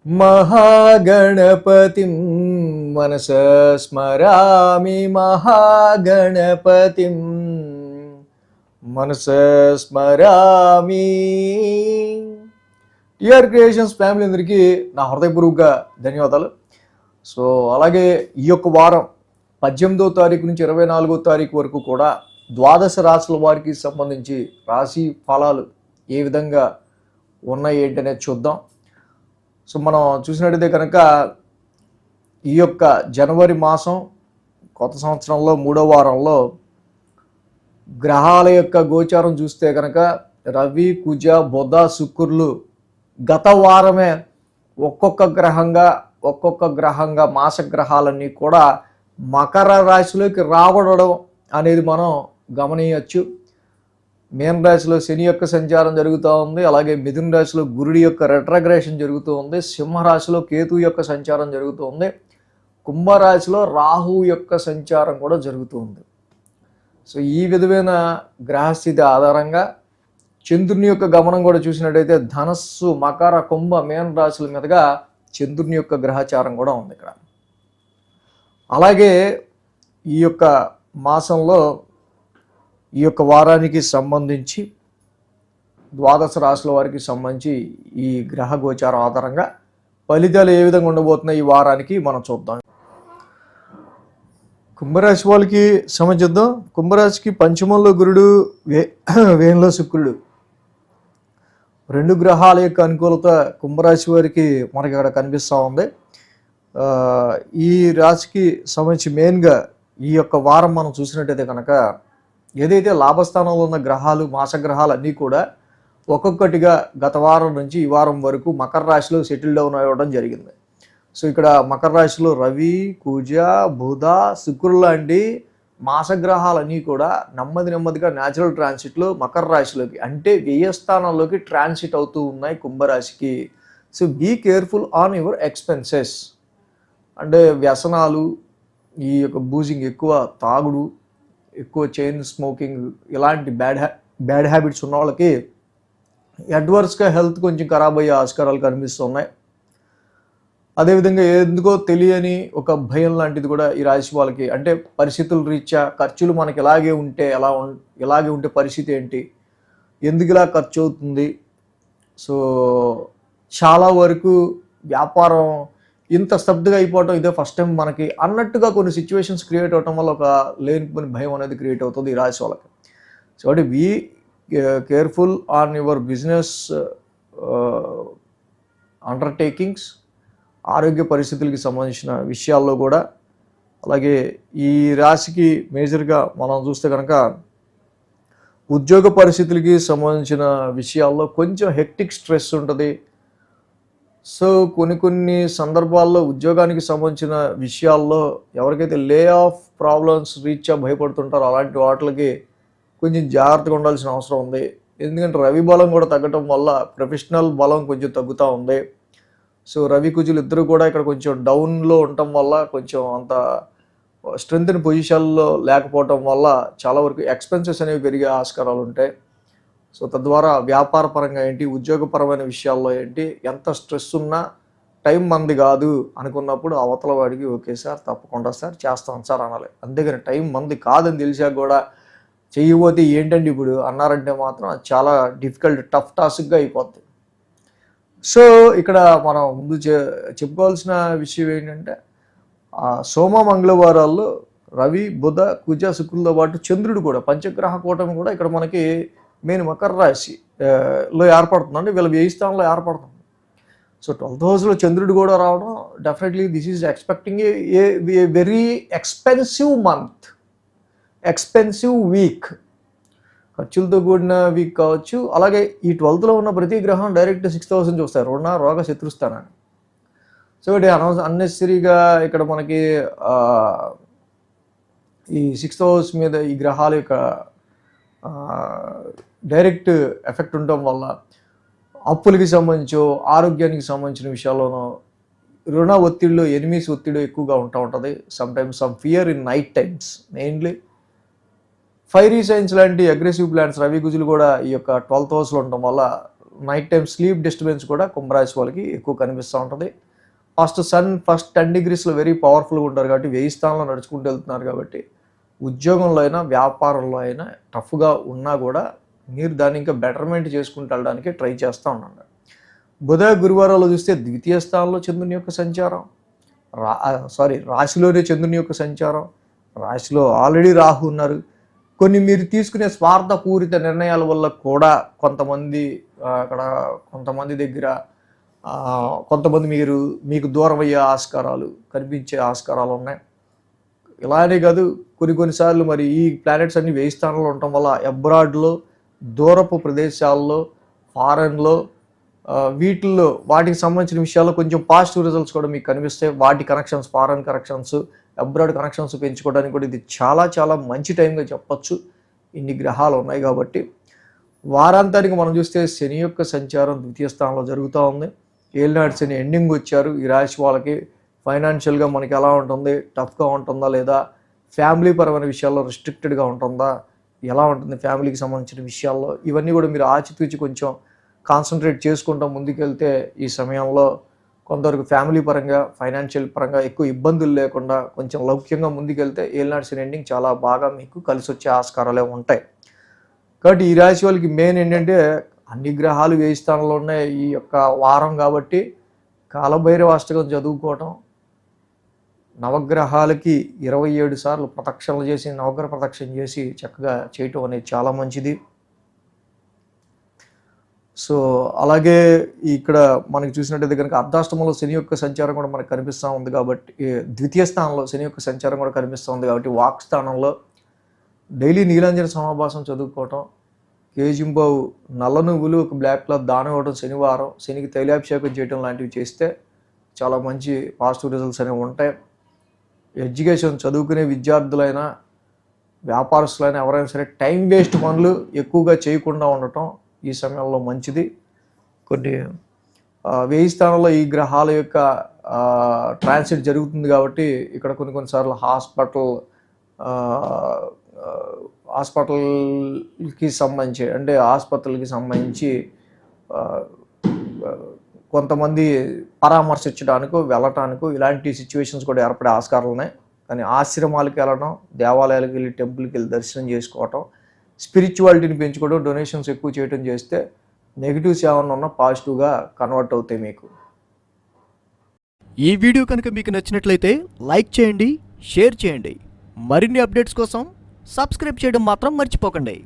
మహాగణపతిం మనస స్మరామి మహాగణపతిం మనస స్మరామి. టిఆర్ క్రియేషన్స్ ఫ్యామిలీ అందరికీ నా హృదయపూర్వక ధన్యవాదాలు. సో అలాగే ఈ యొక్క వారం 18వ తారీఖు నుంచి 24వ తారీఖు వరకు కూడా ద్వాదశ రాశుల వారికి సంబంధించి రాశి ఫలాలు ఏ విధంగా ఉన్నాయి ఏంటనేది చూద్దాం. సో మనం చూసినట్టయితే కనుక ఈ యొక్క జనవరి మాసం కొత్త సంవత్సరంలో 3వ వారంలో గ్రహాల యొక్క గోచారం చూస్తే కనుక రవి, కుజ, బుధ, శుక్రులు గత వారమే ఒక్కొక్క గ్రహంగా మాస గ్రహాలన్నీ కూడా మకర రాశిలోకి రావడం అనేది మనం గమనించవచ్చు. మీన రాశిలో శని యొక్క సంచారం జరుగుతూ ఉంది. అలాగే మిథున రాశిలో గురుడి యొక్క రెట్రగ్రేషన్ జరుగుతూ ఉంది. సింహరాశిలో కేతు యొక్క సంచారం జరుగుతూ ఉంది. కుంభరాశిలో రాహు యొక్క సంచారం కూడా జరుగుతూ ఉంది. సో ఈ విధమైన గ్రహస్థితి ఆధారంగా చంద్రుని యొక్క గమనం కూడా చూసినట్టయితే ధనస్సు, మకర, కుంభ, మీన రాశుల మీదుగా చంద్రుని యొక్క గ్రహచారం కూడా ఉంది ఇక్కడ. అలాగే ఈ యొక్క మాసంలో ఈ యొక్క వారానికి సంబంధించి ద్వాదశ రాశుల వారికి సంబంధించి ఈ గ్రహ గోచారం ఆధారంగా ఫలితాలు ఏ విధంగా ఉండబోతున్నాయి ఈ వారానికి మనం చూద్దాం. కుంభరాశి వాళ్ళకి సంబంధిద్దాం. కుంభరాశికి పంచమంలో గురుడు, వేణులో శుక్రుడు, రెండు గ్రహాల యొక్క అనుకూలత కుంభరాశి వారికి మనకి ఇక్కడ కనిపిస్తూ ఉంది. ఈ రాశికి సంబంధించి మెయిన్గా ఈ యొక్క వారం మనం చూసినట్టయితే కనుక ఏదైతే లాభస్థానంలో ఉన్న గ్రహాలు, మాసగ్రహాలు అన్నీ కూడా ఒక్కొక్కటిగా గత వారం నుంచి ఈ వారం వరకు మకర రాశిలో సెటిల్ డౌన్ అవ్వడం జరిగింది. సో ఇక్కడ మకర రాశిలో రవి, కుజ, బుధ, శుక్రుడు లాంటి మాసగ్రహాలన్నీ కూడా నెమ్మదిగా న్యాచురల్ ట్రాన్సిట్లో మకర రాశిలోకి అంటే వ్యయస్థానంలోకి ట్రాన్సిట్ అవుతూ ఉన్నాయి కుంభరాశికి. So be careful on your expenses. అంటే వ్యసనాలు, ఈ యొక్క బూజింగ్, ఎక్కువ తాగుడు, ఎక్కువ చైన్ స్మోకింగ్, ఇలాంటి బ్యాడ్ హ్యాబిట్స్ ఉన్న వాళ్ళకి అడ్వర్స్గా హెల్త్ కొంచెం ఖరాబ్ అయ్యే ఆస్కారాలు కనిపిస్తున్నాయి. అదేవిధంగా ఎందుకో తెలియని ఒక భయం లాంటిది కూడా ఈ రాశి వాళ్ళకి, అంటే పరిస్థితుల రీత్యా ఖర్చులు మనకి ఇలాగే ఉంటే పరిస్థితి ఏంటి, ఎందుకు ఇలా ఖర్చు అవుతుంది, సో చాలా వరకు వ్యాపారం ఇంత స్తబ్దుగా అయిపోవటం ఇదే ఫస్ట్ టైం మనకి అన్నట్టుగా కొన్ని సిచ్యువేషన్స్ క్రియేట్ అవటం వల్ల ఒక లేనిపోని భయం అనేది క్రియేట్ అవుతుంది ఈ రాశి వాళ్ళకి. సో అంటే be careful on your business undertakings. ఆరోగ్య పరిస్థితులకి సంబంధించిన విషయాల్లో కూడా. అలాగే ఈ రాశికి మేజర్గా మనం చూస్తే కనుక ఉద్యోగ పరిస్థితులకి సంబంధించిన విషయాల్లో కొంచెం హెక్టిక్ స్ట్రెస్ ఉంటుంది. సో కొన్ని సందర్భాల్లో ఉద్యోగానికి సంబంధించిన విషయాల్లో ఎవరికైతే లే ఆఫ్ ప్రాబ్లమ్స్ రీత్యా భయపడుతుంటారో అలాంటి వాటికి కొంచెం జాగ్రత్తగా ఉండాల్సిన అవసరం ఉంది. ఎందుకంటే రవి బలం కూడా తగ్గటం వల్ల ప్రొఫెషనల్ బలం కొంచెం తగ్గుతూ ఉంది. సో రవి, కుజులు ఇద్దరు కూడా ఇక్కడ కొంచెం డౌన్లో ఉండటం వల్ల, కొంచెం అంత స్ట్రెంత్ ఇన్ పొజిషన్లో లేకపోవటం వల్ల చాలా వరకు ఎక్స్పెన్సెస్ అనేవి పెరిగే ఆస్కారాలు ఉంటాయి. సో తద్వారా వ్యాపార పరంగా ఏంటి, ఉద్యోగపరమైన విషయాల్లో ఏంటి, ఎంత స్ట్రెస్ ఉన్నా టైం మంది కాదు అనుకున్నప్పుడు అవతల వాడికి ఓకే సార్, తప్పకుండా సార్, చేస్తాం సార్ అనాలి. అంతేగాని టైం మంది కాదని తెలిసాక కూడా చేయబోతే ఏంటండి ఇప్పుడు అన్నారంటే మాత్రం అది చాలా డిఫికల్ట్, టఫ్ టాస్క్గా అయిపోద్ది. సో ఇక్కడ మనం ముందు చెప్పుకోవాల్సిన విషయం ఏంటంటే సోమ మంగళవారాల్లో రవి, బుధ, కుజ, శుక్రులతో పాటు చంద్రుడు కూడా, పంచగ్రహ కూటమి కూడా ఇక్కడ మనకి మెయిన్ మకర రాశిలో ఏర్పడుతుందండి. వీళ్ళ వ్యయస్థానంలో ఏర్పడుతుంది. సో 12th హౌస్లో చంద్రుడు కూడా రావడం definitely this is expecting a very expensive month, expensive week, ఖర్చులతో కూడిన వీక్ కావచ్చు. అలాగే ఈ 12thలో ఉన్న ప్రతి గ్రహం డైరెక్ట్ 6th హౌస్ని చూస్తారు, రుణ, రోగ, శత్రుస్థానాన్ని. సో ఇది అన్నెసరీగా ఇక్కడ మనకి ఈ 6th హౌస్ మీద ఈ గ్రహాల యొక్క డైరెక్ట్ ఎఫెక్ట్ ఉండటం వల్ల అప్పులకి సంబంధించో, ఆరోగ్యానికి సంబంధించిన విషయాల్లోనూ, రుణ ఒత్తిడిలో, ఎనిమీస్ ఒత్తిడి ఎక్కువగా ఉంటుంది. Sometimes some fear in night times. Mainly fiery science లాంటి అగ్రెసివ్ ప్లాంట్స్ రవి, కుజులు కూడా ఈ యొక్క 12th హౌస్లో ఉండటం వల్ల నైట్ టైం స్లీప్ డిస్టర్బెన్స్ కూడా కుంభరాశి వాళ్ళకి ఎక్కువ కనిపిస్తూ ఉంటుంది. సన్ ఫస్ట్ 10 degreesలో వెరీ పవర్ఫుల్గా ఉంటారు కాబట్టి 1000 స్థానంలో నడుచుకుంటూ వెళ్తున్నారు కాబట్టి ఉద్యోగంలో అయినా వ్యాపారంలో అయినా టఫ్గా ఉన్నా కూడా మీరు దాన్ని ఇంకా బెటర్మెంట్ చేసుకుంటూ వెళ్ళడానికి ట్రై చేస్తూ ఉండండి. బుధ గురువారాలు చూస్తే ద్వితీయ స్థానంలో చంద్రుని యొక్క సంచారం, రాశిలోనే చంద్రుని యొక్క సంచారం, రాశిలో ఆల్రెడీ రాహు ఉన్నారు. కొన్ని మీరు తీసుకునే స్వార్థపూరిత నిర్ణయాల వల్ల కూడా కొంతమంది దగ్గర కొంతమంది మీకు దూరం అయ్యే ఆస్కారాలు కనిపించే ఆస్కారాలు ఉన్నాయి. ఇలానే కాదు, కొన్నిసార్లు మరి ఈ ప్లానెట్స్ అన్ని 1000 స్థానంలో ఉండటం వల్ల అబ్రాడ్లో, దూరపు ప్రదేశాల్లో, ఫారెన్లో వీటిల్లో వాటికి సంబంధించిన విషయాల్లో కొంచెం పాజిటివ్ రిజల్ట్స్ కూడా మీకు కనిపిస్తాయి. వాటి connections, foreign connections, abroad connections పెంచుకోవడానికి కూడా ఇది చాలా చాలా మంచి టైంగా చెప్పచ్చు. ఇన్ని గ్రహాలు ఉన్నాయి కాబట్టి. వారాంతానికి మనం చూస్తే శని యొక్క సంచారం ద్వితీయ స్థానంలో జరుగుతూ ఉంది. ఏలినాటి శని ఎండింగ్ వచ్చారు. ఈ రాశి వాళ్ళకి ఫైనాన్షియల్గా మనకి ఎలా ఉంటుంది, టఫ్గా ఉంటుందా లేదా, ఫ్యామిలీ పరమైన విషయాల్లో రిస్ట్రిక్టెడ్గా ఉంటుందా, ఎలా ఉంటుంది ఫ్యామిలీకి సంబంధించిన విషయాల్లో, ఇవన్నీ కూడా మీరు ఆచితూచి కొంచెం కాన్సన్ట్రేట్ చేసుకుంటూ ముందుకెళ్తే ఈ సమయంలో కొంతవరకు ఫ్యామిలీ పరంగా, ఫైనాన్షియల్ పరంగా ఎక్కువ ఇబ్బందులు లేకుండా కొంచెం లౌక్యంగా ముందుకెళ్తే ఏలినాటి శని ఎండింగ్ చాలా బాగా మీకు కలిసి వచ్చే ఆస్కారాలే ఉంటాయి. కాబట్టి ఈ రాశి వాళ్ళకి మెయిన్ ఏంటంటే అన్ని గ్రహాలు 1000 స్థానంలో ఉన్నాయి ఈ యొక్క వారం కాబట్టి కాలభైరవ అష్టకం చదువుకోవటం, నవగ్రహాలకి 27 సార్లు ప్రదక్షిణలు చేసి, నవగ్రహ ప్రదక్షిణ చేసి చక్కగా చేయటం అనేది చాలా మంచిది. సో అలాగే ఇక్కడ మనకి చూసినట్టయితే కనుక అర్ధాష్టమంలో శని యొక్క సంచారం కూడా మనకు కనిపిస్తూ ఉంది కాబట్టి, ద్వితీయ స్థానంలో శని యొక్క సంచారం కూడా కనిపిస్తూ ఉంది కాబట్టి వాక్ స్థానంలో డైలీ నీలాంజన సమాభాసం చదువుకోవటం, కేజింబావు నల్ల నువ్వులు ఒక బ్లాక్ క్లాత్ దానం ఇవ్వడం, శనివారం శనికి తైలాభిషేకం చేయడం లాంటివి చేస్తే చాలా మంచి పాజిటివ్ రిజల్ట్స్ అనేవి ఉంటాయి. ఎడ్యుకేషన్ చదువుకునే విద్యార్థులైనా వ్యాపారస్తులైనా ఎవరైనా సరే టైం వేస్ట్ పనులు ఎక్కువగా చేయకుండా ఉండటం ఈ సమయంలో మంచిది. కొన్ని 1000 స్థానంలో ఈ గ్రహాల యొక్క ట్రాన్సిట్ జరుగుతుంది కాబట్టి ఇక్కడ కొన్నిసార్లు హాస్పిటల్కి సంబంధించి అంటే ఆసుపత్రులకి సంబంధించి కొంతమంది పరామర్శించడానికో వెళ్ళటానికో ఇలాంటి సిచ్యువేషన్స్ కూడా ఏర్పడే ఆస్కారాలు ఉన్నాయి. కానీ ఆశ్రమాలకు వెళ్ళడం, దేవాలయాలకు వెళ్ళి టెంపుల్కి వెళ్ళి దర్శనం చేసుకోవటం, స్పిరిచువాలిటీని పెంచుకోవడం, డొనేషన్స్ ఎక్కువ చేయడం చేస్తే నెగిటివ్స్ ఏమన్నా ఉన్నా పాజిటివ్గా కన్వర్ట్ అవుతాయి మీకు. ఈ వీడియో కనుక మీకు నచ్చినట్లయితే లైక్ చేయండి, షేర్ చేయండి. మరిన్ని అప్డేట్స్ కోసం సబ్స్క్రైబ్ చేయడం మాత్రం మర్చిపోకండి.